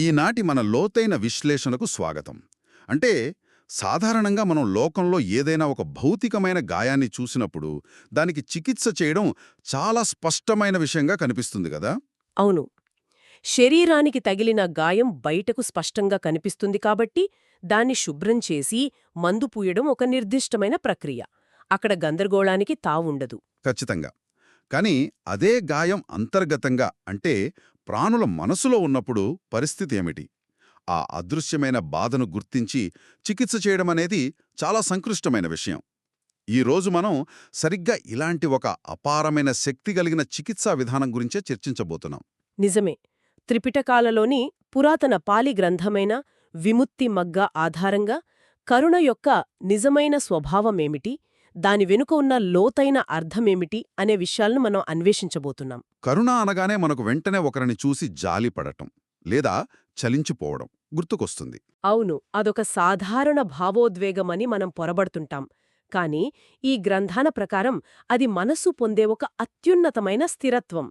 ఈనాటి మన లోతైన విశ్లేషణకు స్వాగతం. అంటే సాధారణంగా మనం లోకంలో ఏదైనా ఒక భౌతికమైన గాయాన్ని చూసినప్పుడు దానికి చికిత్స చేయడం చాలా స్పష్టమైన విషయంగా కనిపిస్తుంది కదా. అవును. శరీరానికి తగిలిన గాయం బయటకు స్పష్టంగా కనిపిస్తుంది కాబట్టి దాన్ని శుభ్రం చేసి మందు పూయడం ఒక నిర్దిష్టమైన ప్రక్రియ. అక్కడ గందరగోళానికి తావుండదు. ఖచ్చితంగా. కానీ అదే గాయం అంతర్గతంగా అంటే ప్రాణుల మనసులో ఉన్నప్పుడు పరిస్థితి ఏమిటి? ఆ అదృశ్యమైన బాధను గుర్తించి చికిత్స చేయడం అనేది చాలా సంక్లిష్టమైన విషయం. ఈ రోజు మనం సరిగ్గా ఇలాంటి ఒక అపారమైన శక్తి కలిగిన చికిత్సా విధానం గురించే చర్చించబోతున్నాం. నిజమే. త్రిపిటకాలలోని పురాతన పాలి గ్రంథమైన విముక్తి మగ్గ ఆధారంగా కరుణ యొక్క నిజమైన స్వభావమేమిటి, దాని వెనుక ఉన్న లోతైన అర్థమేమిటి అనే విషయాలను మనం అన్వేషించబోతున్నాం. కరుణ అనగానే మనకు వెంటనే ఒకరిని చూసి జాలి పడటం లేదా చలించిపోవడం గుర్తుకొస్తుంది. అవును, అదొక సాధారణ భావోద్వేగమని మనం పొరబడుతుంటాం. కాని ఈ గ్రంథాల ప్రకారం అది మనసు పొందే ఒక అత్యున్నతమైన స్థిరత్వం.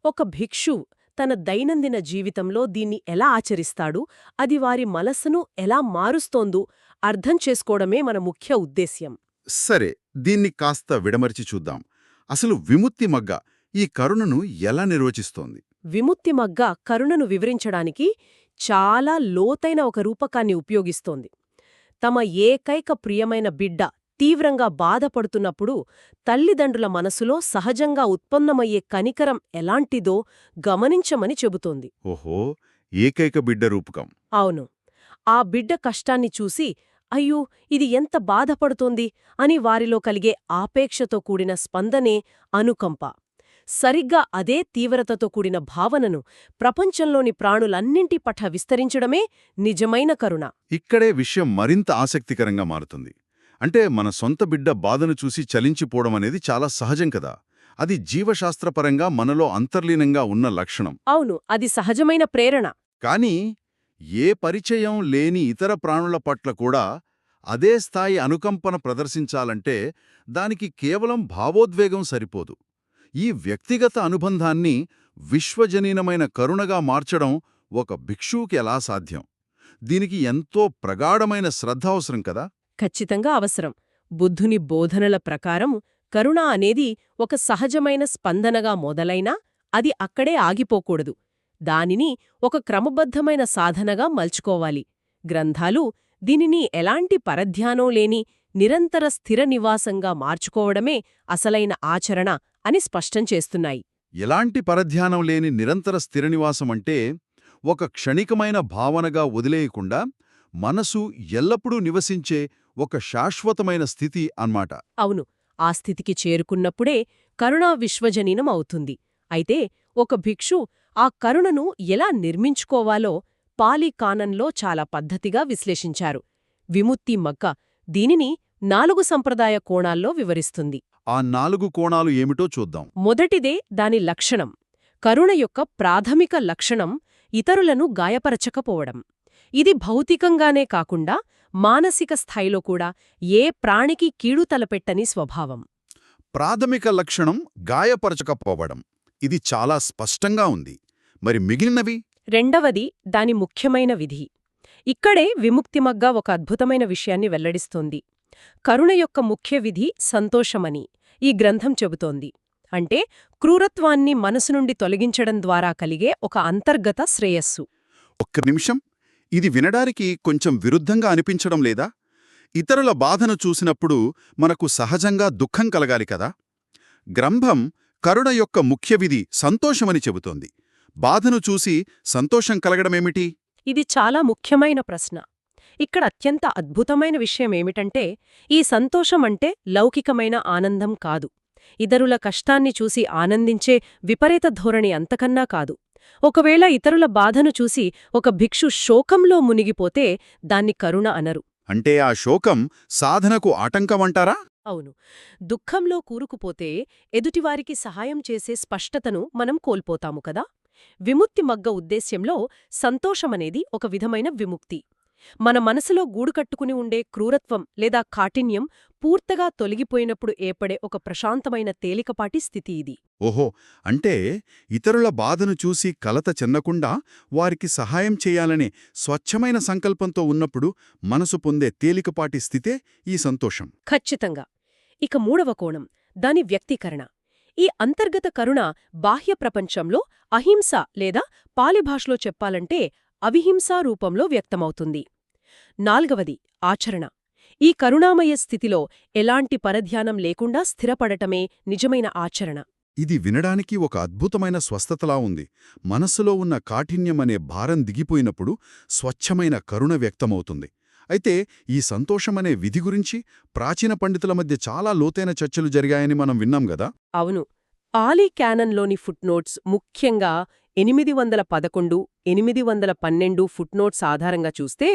ఒక భిక్షు తన దైనందిన జీవితంలో దీన్ని ఎలా ఆచరిస్తాడు, అది వారి మనస్సును ఎలా మారుస్తోందో అర్థం చేసుకోవడమే మన ముఖ్య ఉద్దేశ్యం. సరే, దీన్ని కాస్త విడమర్చి చూద్దాం. అసలు విముక్తి మగ్గ ఈ కరుణను ఎలా నిర్వచిస్తోంది? విముక్తి మగ్గ కరుణను వివరించడానికి చాలా లోతైన ఒక రూపకాన్ని ఉపయోగిస్తోంది. తమ ఏకైక ప్రియమైన బిడ్డ తీవ్రంగా బాధపడుతున్నప్పుడు తల్లిదండ్రుల మనసులో సహజంగా ఉత్పన్నమయ్యే కనికరం ఎలాంటిదో గమనించమని చెబుతోంది. ఓహో, ఏకైక బిడ్డ రూపకం. అవును. ఆ బిడ్డ కష్టాన్ని చూసి అయ్యో ఇది ఎంత బాధపడుతోంది అని వారిలో కలిగే ఆపేక్షతో కూడిన స్పందనే అనుకంప. సరిగ్గా అదే తీవ్రతతో కూడిన భావనను ప్రపంచంలోని ప్రాణులన్నింటి పట్ల విస్తరించడమే నిజమైన కరుణ. ఇక్కడే విషయం మరింత ఆసక్తికరంగా మారుతుంది. అంటే మన సొంత బిడ్డ బాధను చూసి చలించిపోవడం అనేది చాలా సహజం కదా. అది జీవశాస్త్రపరంగా మనలో అంతర్లీనంగా ఉన్న లక్షణం. అవును, అది సహజమైన ప్రేరణ. కానీ ఏ పరిచయం లేని ఇతర ప్రాణుల పట్ల కూడా అదే స్థాయి అనుకంపన ప్రదర్శించాలంటే దానికి కేవలం భావోద్వేగం సరిపోదు. ఈ వ్యక్తిగత అనుబంధాన్ని విశ్వజనీనమైన కరుణగా మార్చడం ఒక భిక్షువుకి ఎలా సాధ్యం? దీనికి ఎంతో ప్రగాఢమైన శ్రద్ధ అవసరం కదా. ఖచ్చితంగా అవసరం. బుద్ధుని బోధనల ప్రకారం కరుణ అనేది ఒక సహజమైన స్పందనగా మొదలైనా అది అక్కడే ఆగిపోకూడదు. దానిని ఒక క్రమబద్ధమైన సాధనగా మల్చుకోవాలి. గ్రంథాలు దీనిని ఎలాంటి పరధ్యానం లేని నిరంతర స్థిర నివాసంగా మార్చుకోవడమే అసలైన ఆచరణ అని స్పష్టం చేస్తున్నాయి. ఎలాంటి పరధ్యానం లేని నిరంతర స్థిరనివాసం అంటే ఒక క్షణికమైన భావనగా వదిలేయకుండా మనసు ఎల్లప్పుడూ నివసించే ఒక శాశ్వతమైన స్థితి అన్నమాట. అవును, ఆ స్థితికి చేరుకున్నప్పుడే కరుణా విశ్వజనీనం అవుతుంది. అయితే ఒక భిక్షు ఆ కరుణను ఎలా నిర్మించుకోవాలో పాలీ కానంలో చాలా పద్ధతిగా విశ్లేషించారు. విముక్తి మగ్గ దీనిని 4 సంప్రదాయ కోణాల్లో వివరిస్తుంది. ఆ 4 కోణాలు ఏమిటో చూద్దాం. మొదటిదే దాని లక్షణం. కరుణ యొక్క ప్రాథమిక లక్షణం ఇతరులను గాయపరచకపోవడం. ఇది భౌతికంగానే కాకుండా మానసిక స్థాయిలో కూడా ఏ ప్రాణికి కీడు తలపెట్టని స్వభావం. ప్రాథమిక లక్షణం గాయపరచకపోవడం. ఇది చాలా స్పష్టంగా ఉంది. మరి మిగిలినవి? రెండవది దాని ముఖ్యమైన విధి. ఇక్కడే విముక్తిమగ్గ ఒక అద్భుతమైన విషయాన్ని వెల్లడిస్తోంది. కరుణ యొక్క ముఖ్య విధి సంతోషమని ఈ గ్రంథం చెబుతోంది. అంటే క్రూరత్వాన్ని మనసు నుండి తొలగించడం ద్వారా కలిగే ఒక అంతర్గత శ్రేయస్సు. ఒక్క నిమిషం, ఇది వినడానికి కొంచెం విరుద్ధంగా అనిపించడం లేదా? ఇతరుల బాధను చూసినప్పుడు మనకు సహజంగా దుఃఖం కలగాలి కదా. గ్రంథం కరుణ యొక్క ముఖ్య విధి సంతోషమని చెబుతోంది. బాధను చూసి సంతోషం కలగడమేమిటి? ఇది చాలా ముఖ్యమైన ప్రశ్న. ఇక్కడ అత్యంత అద్భుతమైన విషయమేమిటంటే ఈ సంతోషం అంటే లౌకికమైన ఆనందం కాదు. ఇతరుల కష్టాన్ని చూసి ఆనందించే విపరీత ధోరణి అంతకన్నా కాదు. ఒకవేళ ఇతరుల బాధను చూసి ఒక భిక్షు శోకంలో మునిగిపోతే దాన్ని కరుణ అనరు. అంటే ఆ శోకం సాధనకు ఆటంకమంటారా? అవును. దుఃఖంలో కూరుకుపోతే ఎదుటివారికి సహాయం చేసే స్పష్టతను మనం కోల్పోతాము కదా. విముక్తి మగ్గ ఉద్దేశ్యంలో సంతోషమనేది ఒక విధమైన విముక్తి. మన మనసులో గూడుకట్టుకుని ఉండే క్రూరత్వం లేదా కాఠిన్యం పూర్తిగా తొలగిపోయినప్పుడు ఏర్పడే ఒక ప్రశాంతమైన తేలికపాటి స్థితి ఇది. ఓహో, అంటే ఇతరుల బాధను చూసి కలత చెందకుండా వారికి సహాయం చేయాలనే స్వచ్ఛమైన సంకల్పంతో ఉన్నప్పుడు మనసు పొందే తేలికపాటి స్థితే ఈ సంతోషం. ఖచ్చితంగా. ఇక మూడవ కోణం, దాని వ్యక్తీకరణ. ఈ అంతర్గత కరుణ బాహ్య ప్రపంచంలో అహింస లేదా పాలి భాషలో చెప్పాలంటే అవిహింసా రూపంలో వ్యక్తమవుతుంది. నాల్గవది ఆచరణ. ఈ కరుణామయ స్థితిలో ఎలాంటి పరధ్యానం లేకుండా స్థిరపడటమే నిజమైన ఆచరణ. ఇది వినడానికి ఒక అద్భుతమైన స్వస్థతలా ఉంది. మనస్సులో ఉన్న కాఠిన్యమనే భారం దిగిపోయినప్పుడు స్వచ్ఛమైన కరుణ వ్యక్తమవుతుంది. అయితే ఈ సంతోషమనే విధి గురించి ప్రాచీన పండితుల మధ్య చాలా లోతైన చర్చలు జరిగాయని మనం విన్నాం గదా. అవును. ఆలీ క్యానన్లోని ఫుట్నోట్స్, ముఖ్యంగా 811, 812 ఫుట్నోట్స్ ఆధారంగా చూస్తే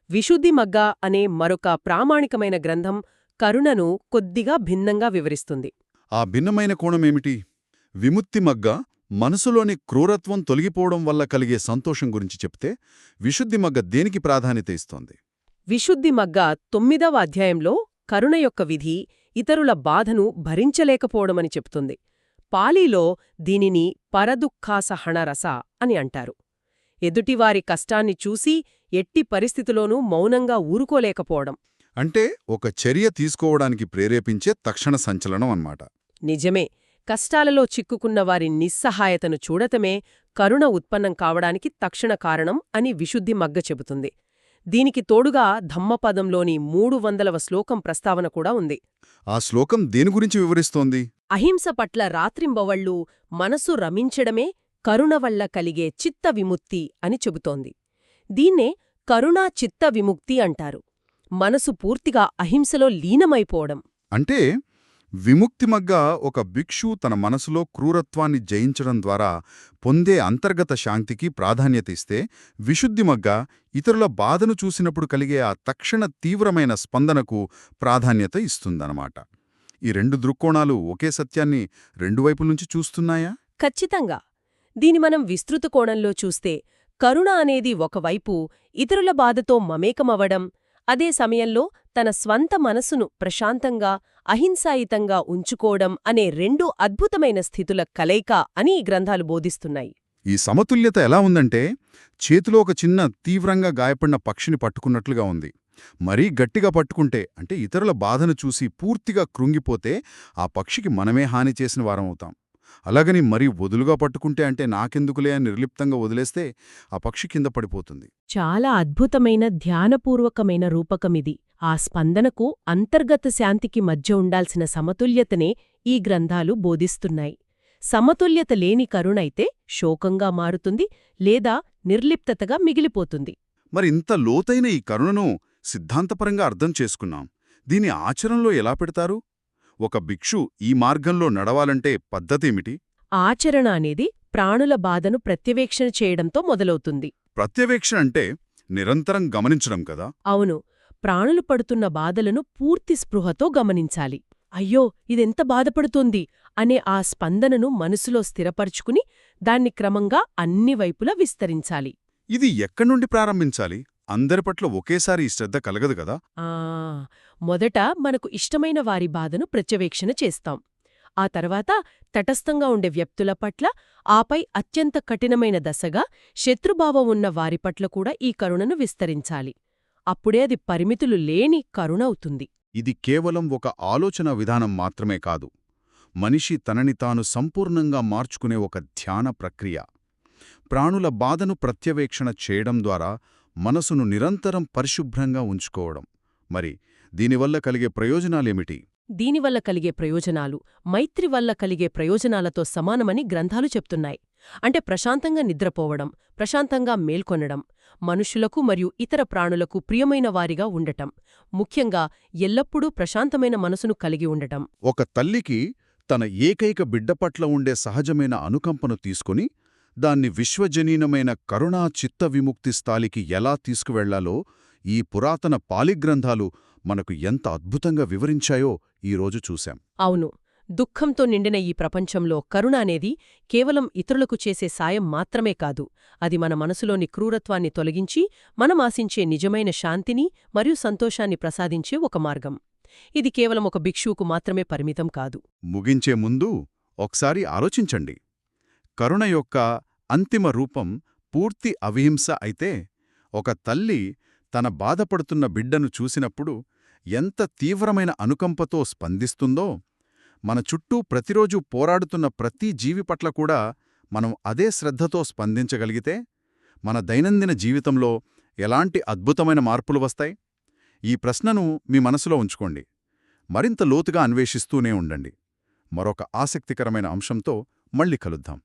విశుద్ధి మగ్గ అనే మరొక ప్రామాణికమైన గ్రంథం కరుణను కొద్దిగా భిన్నంగా వివరిస్తుంది. ఆ భిన్నమైన కోణమేమిటి? విముక్తి మగ్గ మనసులోని క్రూరత్వం తొలగిపోవడం వల్ల కలిగే సంతోషం గురించి చెప్తే, విశుద్ధి మగ్గ దేనికి ప్రాధాన్యత ఇస్తోంది? విశుద్ధి మగ్గ 9వ అధ్యాయంలో కరుణ యొక్క విధి ఇతరుల బాధను భరించలేకపోవడమని చెప్తుంది. పాలీలో దీనిని పరదుఃఖాసహణరస అని అంటారు. ఎదుటివారి కష్టాన్ని చూసి ఎట్టి పరిస్థితిలోనూ మౌనంగా ఊరుకోలేకపోవడం. అంటే ఒక చర్య తీసుకోవడానికి ప్రేరేపించే తక్షణ సంచలనం అన్నమాట. నిజమే. కష్టాలలో చిక్కుకున్న వారి నిస్సహాయతను చూడటమే కరుణ ఉత్పన్నం కావడానికి తక్షణ కారణం అని విశుద్ధి మగ్గ చెబుతుంది. దీనికి తోడుగా ధమ్మపదంలోని 300వ శ్లోకం ప్రస్తావన కూడా ఉంది. ఆ శ్లోకం దేని గురించి వివరిస్తోంది? అహింస పట్ల రాత్రింబవళ్ళూ మనసు రమించడమే కరుణ వల్ల కలిగే చిత్త విముక్తి అని చెబుతోంది. దీన్నే కరుణా చిత్త విముక్తి అంటారు. మనసు పూర్తిగా అహింసలో లీనమైపోవడం. అంటే విముక్తి మగ్గ ఒక భిక్షు తన మనసులో క్రూరత్వాన్ని జయించడం ద్వారా పొందే అంతర్గత శాంతికి ప్రాధాన్యత ఇస్తే, విశుద్ధి మగ్గ ఇతరుల బాధను చూసినప్పుడు కలిగే ఆ తక్షణ తీవ్రమైన స్పందనకు ప్రాధాన్యత ఇస్తుందన్నమాట. ఈ రెండు దృక్కోణాలు ఒకే సత్యాన్ని రెండు వైపుల నుంచి చూస్తున్నాయా? ఖచ్చితంగా. దీని మనం విస్తృత కోణంలో చూస్తే కరుణ అనేది ఒకవైపు ఇతరుల బాధతో మమేకమవడం, అదే సమయంలో తన స్వంత మనసును ప్రశాంతంగా అహింసాయుతంగా ఉంచుకోవడం అనే రెండు అద్భుతమైన స్థితుల కలయిక అని ఈ గ్రంథాలు బోధిస్తున్నాయి. ఈ సమతుల్యత ఎలా ఉందంటే, చేతిలో ఒక చిన్న తీవ్రంగా గాయపడిన పక్షిని పట్టుకున్నట్లుగా ఉంది. మరీ గట్టిగా పట్టుకుంటే, అంటే ఇతరుల బాధను చూసి పూర్తిగా కృంగిపోతే ఆ పక్షికి మనమే హాని చేసిన వారమవుతాం. అలాగని మరీ వదులుగా పట్టుకుంటే, అంటే నాకెందుకులే అని నిర్లిప్తంగా వదిలేస్తే ఆ పక్షి కింద పడిపోతుంది. చాలా అద్భుతమైన ధ్యానపూర్వకమైన రూపకమిది. ఆ స్పందనకు అంతర్గత శాంతికి మధ్య ఉండాల్సిన సమతుల్యతనే ఈ గ్రంథాలు బోధిస్తున్నాయి. సమతుల్యత లేని కరుణైతే శోకంగా మారుతుంది లేదా నిర్లిప్తతగా మిగిలిపోతుంది. మరి ఇంత లోతైన ఈ కరుణను సిద్ధాంతపరంగా అర్థం చేసుకున్నాం. దీని ఆచరణలో ఎలా పెడతారు? ఒక భిక్షు ఈ మార్గంలో నడవాలంటే పద్ధతేమిటి? ఆచరణ అనేది ప్రాణుల బాధను ప్రత్యవేక్షణ చేయడంతో మొదలవుతుంది. ప్రత్యవేక్షణ అంటే నిరంతరం గమనించడం కదా. అవును. ప్రాణులు పడుతున్న బాధలను పూర్తి స్పృహతో గమనించాలి. అయ్యో, ఇదెంత బాధపడుతోంది అనే ఆ స్పందనను మనసులో స్థిరపరుచుకుని దాన్ని క్రమంగా అన్ని వైపులా విస్తరించాలి. ఇది ఎక్కడ్నుండి ప్రారంభించాలి? అందరి పట్ల ఒకేసారి ఈ శ్రద్ధ కలగదు కదా. మొదట మనకు ఇష్టమైన వారి బాధను ప్రత్యవేక్షణ చేస్తాం. ఆ తర్వాత తటస్థంగా ఉండే వ్యక్తుల పట్ల, ఆపై అత్యంత కఠినమైన దశగా శత్రుభావం ఉన్న వారి పట్ల కూడా ఈ కరుణను విస్తరించాలి. అప్పుడే అది పరిమితులు లేని కరుణ అవుతుంది. ఇది కేవలం ఒక ఆలోచన విధానం మాత్రమే కాదు. మనిషి తనని తాను సంపూర్ణంగా మార్చుకునే ఒక ధ్యాన ప్రక్రియ. ప్రాణుల బాధను ప్రత్యవేక్షణ చేయడం ద్వారా మనసును నిరంతరం పరిశుభ్రంగా ఉంచుకోవడం. మరి దీనివల్ల కలిగే ప్రయోజనాలేమిటి? దీనివల్ల కలిగే ప్రయోజనాలు మైత్రి వల్ల కలిగే ప్రయోజనాలతో సమానమని గ్రంథాలు చెప్తున్నాయి. అంటే ప్రశాంతంగా నిద్రపోవడం, ప్రశాంతంగా మేల్కొనడం, మనుషులకు మరియు ఇతర ప్రాణులకు ప్రియమైన వారిగా ఉండటం, ముఖ్యంగా ఎల్లప్పుడూ ప్రశాంతమైన మనసును కలిగి ఉండటం. ఒక తల్లికి తన ఏకైక బిడ్డ పట్ల ఉండే సహజమైన అనుకంపను తీసుకుని దాన్ని విశ్వజనీనమైన కరుణా చిత్త విముక్తి స్థాయికి ఎలా తీసుకువెళ్లాలో ఈ పురాతన పాలిగ్రంథాలు మనకు ఎంత అద్భుతంగా వివరించాయో ఈరోజు చూశాం. అవును. దుఃఖంతో నిండిన ఈ ప్రపంచంలో కరుణ అనేది కేవలం ఇతరులకు చేసే సాయం మాత్రమే కాదు, అది మన మనసులోని క్రూరత్వాన్ని తొలగించి మనం ఆశించే నిజమైన శాంతిని మరియు సంతోషాన్ని ప్రసాదించే ఒక మార్గం. ఇది కేవలం ఒక భిక్షువుకు మాత్రమే పరిమితం కాదు. ముగించే ముందు ఒకసారి ఆలోచించండి. కరుణ యొక్క అంతిమ రూపం పూర్తి అవిహింస అయితే, ఒక తల్లి తన బాధపడుతున్న బిడ్డను చూసినప్పుడు ఎంత తీవ్రమైన అనుకంపతో స్పందిస్తుందో, మన చుట్టూ ప్రతిరోజూ పోరాడుతున్న ప్రతి జీవి పట్ల కూడా మనం అదే శ్రద్ధతో స్పందించగలిగితే, మన దైనందిన జీవితంలో ఎలాంటి అద్భుతమైన మార్పులు వస్తాయి? ఈ ప్రశ్నను మీ మనసులో ఉంచుకోండి. మరింత లోతుగా అన్వేషిస్తూనే ఉండండి. మరొక ఆసక్తికరమైన అంశంతో మళ్ళీ కలుద్దాం.